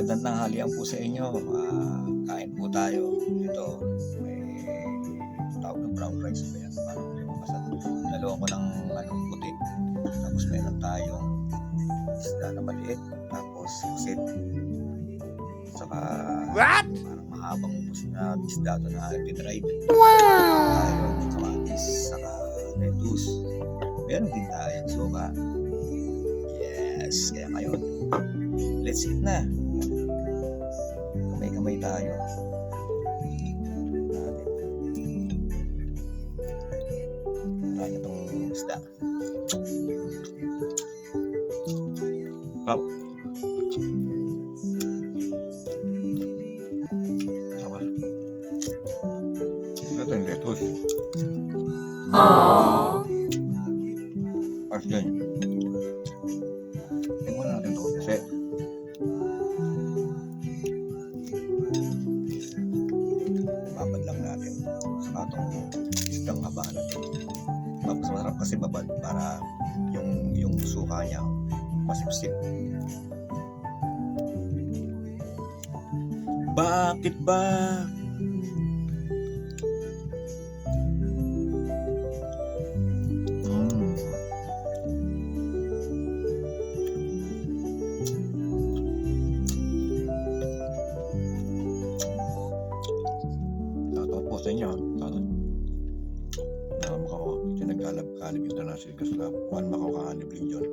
Magandang tanghalian po sa inyo. Kain po tayo. Ito, may tawag ng brown rice ba yan? Parang may masat. Dalawa ko ng puti. Tapos meron tayong isda na maliit. Tapos pusit. Saka parang mahabang isda ito na tinried. Tayo, kamatis, saka lettuce. Meron din tayong suka. Yes, kaya ngayon, let's eat na. Kamay-kamay tayo. Tayo itong isda. Pop. Tawal. Ito yung lettuce. Pas dyan. Tingnan natin ito kasi babad lang natin sa itong isdang haba natin. Mas masarap kasi babad para yung suka niya masipsip. Bakit ba? Sa inyo, na Macau, sinagkalab-kalib international kasi na Juan Macau kahanib Legion.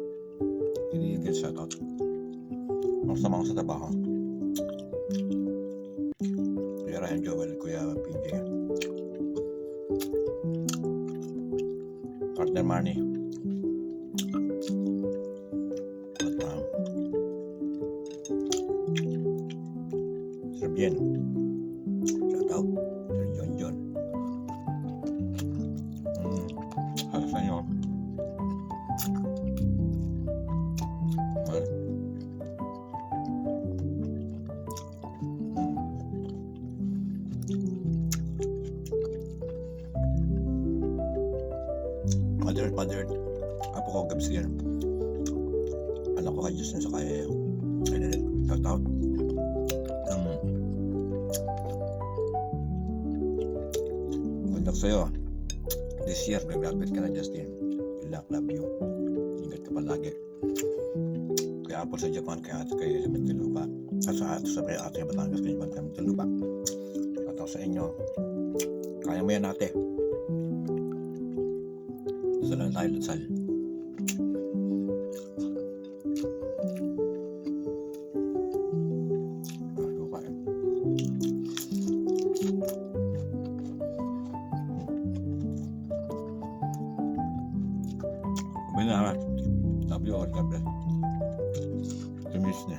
Tinigil shoutout. Ang samang sa trabaho. Kuya Ryan Joel, Kuya PJ. Partner Marnie. Sir Bien. Shoutout. Sa inyo. Mother, apo ko Gabsier. Anak ko kay Diyos na sa kaya shout-out. Good luck sa'yo. This year, mag-graduate ka na, Justin. Good luck, love you. Ingat ka palagi. Kaya Apple sa Japan, kaya ate kayo sa Muntinlupa. At sa ato sa ate sa Batangas, kayo sa Muntinlupa. At ako sa inyo, kaya mo yan ate. Dasalan tayo, dasal. Benar, tapi orang kata, tumis ni.